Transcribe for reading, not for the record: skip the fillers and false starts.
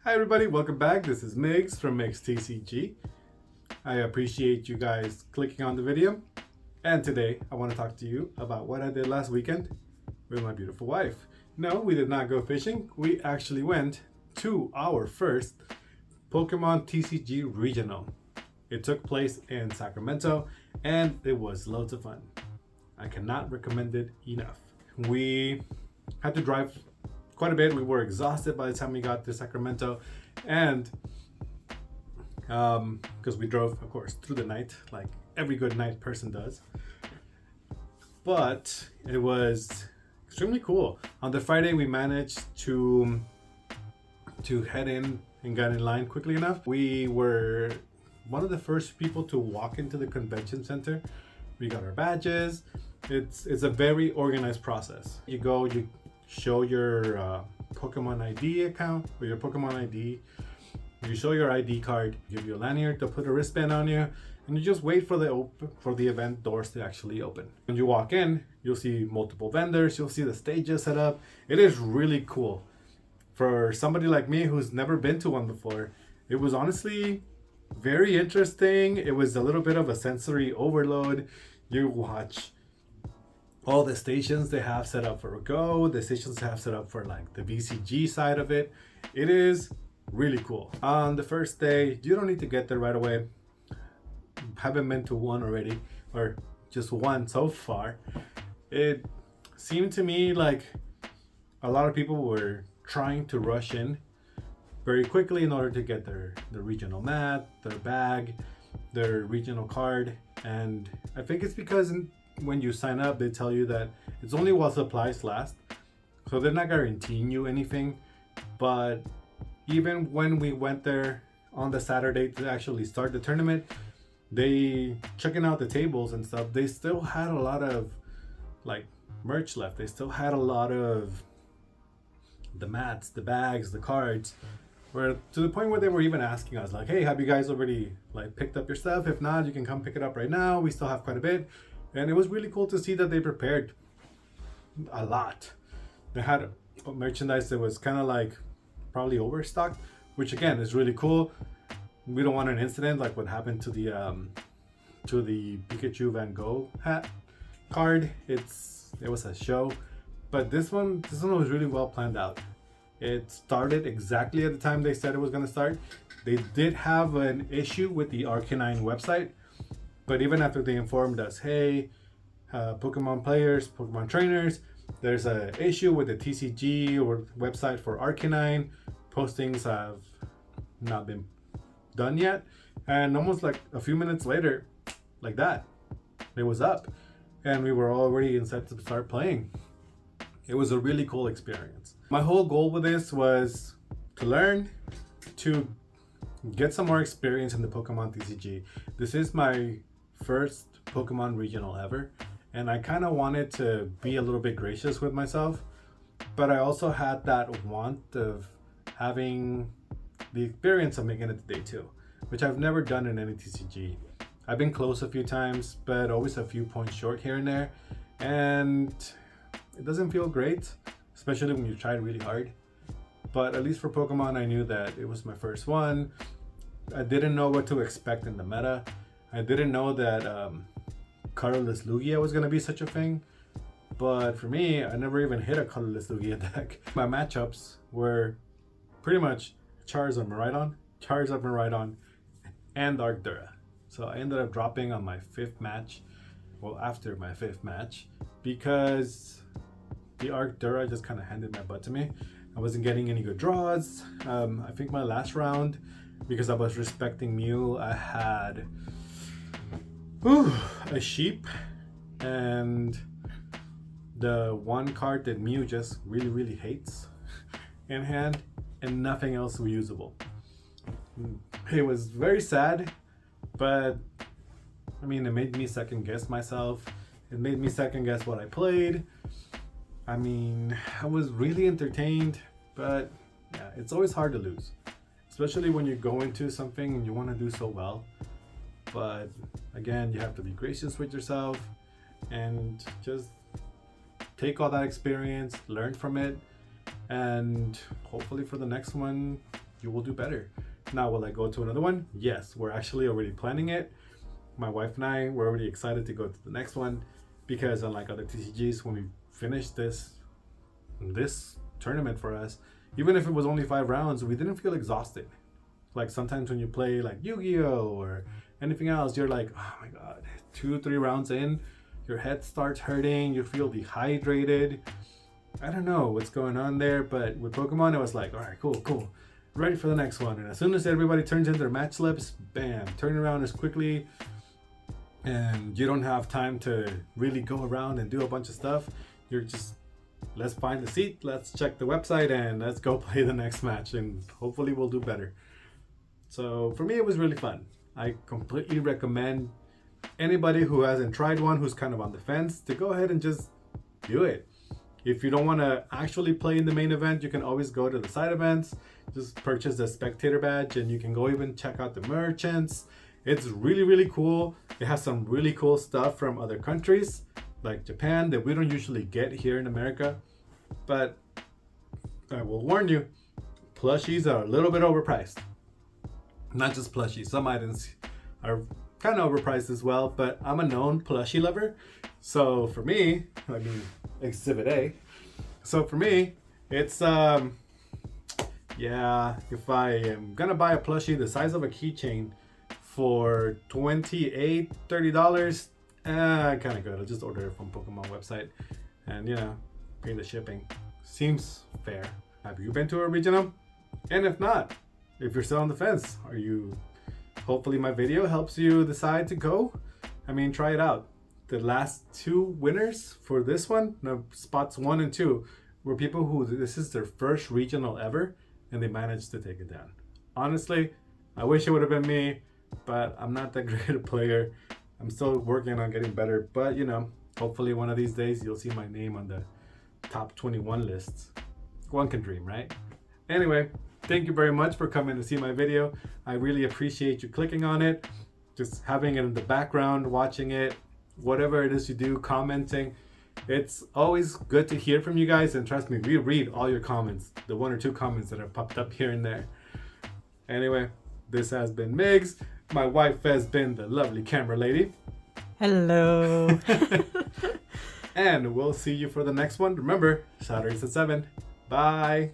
Hi everybody, welcome back. This is Migs from MigsTCG. I appreciate you guys clicking on the video. And today I want to talk to you about what I did last weekend with my beautiful wife. No, we did not go fishing. We actually went to our first Pokemon TCG Regional. It took place in Sacramento and it was loads of fun. I cannot recommend it enough. We had to drive quite a bit. We were exhausted by the time we got to Sacramento, and because we drove, of course, through the night like every good night person does. But it was extremely cool. On the Friday, we managed to head in and got in line quickly enough. We were one of the first people to walk into the convention center. We got our badges. It's a very organized process. You go, you show your Pokemon ID account or your Pokemon ID. You show your ID card, give you a lanyard to put a wristband on you, and you just wait for the event doors to actually open. When you walk in, you'll see multiple vendors, you'll see the stages set up. It is really cool. For somebody like me who's never been to one before, it was honestly very interesting. It was a little bit of a sensory overload. You watch all the stations they have set up for Go, the stations they have set up for like the VCG side of it. It is really cool. On the first day, you don't need to get there right away. Haven't been to one already, or just one so far. It seemed to me like a lot of people were trying to rush in very quickly in order to get their regional mat, their bag, their regional card. And I think it's because when you sign up, they tell you that it's only while supplies last, so they're not guaranteeing you anything. But even when we went there on the Saturday to actually start the tournament, they checking out the tables and stuff, they still had a lot of like merch left. They still had a lot of the mats, the bags, the cards, where to the point where they were even asking us like, hey, have you guys already like picked up your stuff? If not, you can come pick it up right now. We still have quite a bit. And it was really cool to see that they prepared a lot. They had merchandise that was kind of like probably overstocked, which again is really cool. We don't want an incident like what happened to the Pikachu Van Gogh hat card. It was a show, but this one was really well planned out. It started exactly at the time they said it was going to start. They did have an issue with the Arcanine website. But even after they informed us, hey, Pokemon players, Pokemon trainers, there's an issue with the TCG or website for Arcanine. Postings have not been done yet. And almost like a few minutes later, like that, it was up. And we were already set to start playing. It was a really cool experience. My whole goal with this was to learn, to get some more experience in the Pokemon TCG. This is my first Pokemon regional ever, and I kind of wanted to be a little bit gracious with myself, but I also had that want of having the experience of making it to day 2, which I've never done in any TCG. I've been close a few times, but always a few points short here and there, and it doesn't feel great, especially when you try really hard. But at least for Pokemon, I knew that it was my first one. I didn't know what to expect in the meta. I didn't know that colorless Lugia was going to be such a thing. But for me, I never even hit a colorless Lugia deck. My matchups were pretty much Charizard Miraidon, and Arctura. So I ended up dropping on my 5th match, well, after my 5th match, because the Arctura just kind of handed my butt to me. I wasn't getting any good draws. I think my last round, because I was respecting Mew, I had a sheep and the one card that Mew just really hates in hand, and nothing else was usable. It was very sad, but I mean, it made me second guess myself. It made me second guess what I played. I mean, I was really entertained, but yeah, it's always hard to lose, especially when you go into something and you want to do so well. But again, you have to be gracious with yourself and just take all that experience, learn from it, and hopefully for the next one, you will do better. Now, will I go to another one? Yes, we're actually already planning it. My wife and I, we're already excited to go to the next one, because unlike other TCGs, when we finish this tournament for us, even if it was only 5 rounds, we didn't feel exhausted. Like sometimes when you play like Yu-Gi-Oh or anything else, you're like, oh my god, 2-3 rounds in, your head starts hurting, you feel dehydrated. I don't know what's going on there, but with Pokemon, it was like, all right, cool, ready for the next one. And as soon as everybody turns in their match slips, bam, turn around as quickly, and you don't have time to really go around and do a bunch of stuff. You're just, let's find a seat, let's check the website, and let's go play the next match, and hopefully we'll do better. So for me, it was really fun. I completely recommend anybody who hasn't tried one, who's kind of on the fence, to go ahead and just do it. If you don't want to actually play in the main event, you can always go to the side events, just purchase the spectator badge, and you can go even check out the merchants. It's really cool. It has some really cool stuff from other countries like Japan that we don't usually get here in America. But I will warn you, plushies are a little bit overpriced. Not just plushies, some items are kind of overpriced as well, but I'm a known plushie lover. So for me, I mean, Exhibit A. So for me, it's, yeah, if I am gonna buy a plushie the size of a keychain for $28, $30, kind of good. I'll just order it from Pokemon website and, you know, pay the shipping. Seems fair. Have you been to a regional? And if not, if you're still on the fence, hopefully my video helps you decide to go. I mean, try it out. The last 2 winners for this one, no, spots 1 and 2, were people who this is their first regional ever, and they managed to take it down. Honestly, I wish it would have been me, but I'm not that great a player. I'm still working on getting better, but you know, hopefully one of these days you'll see my name on the top 21 lists. One can dream, right? Anyway, thank you very much for coming to see my video. I really appreciate you clicking on it, just having it in the background, watching it, whatever it is you do, commenting. It's always good to hear from you guys, and trust me, we read all your comments, the 1 or 2 comments that have popped up here and there. Anyway, this has been Migs. My wife has been the lovely camera lady. Hello. And we'll see you for the next one. Remember, Saturdays at 7. Bye.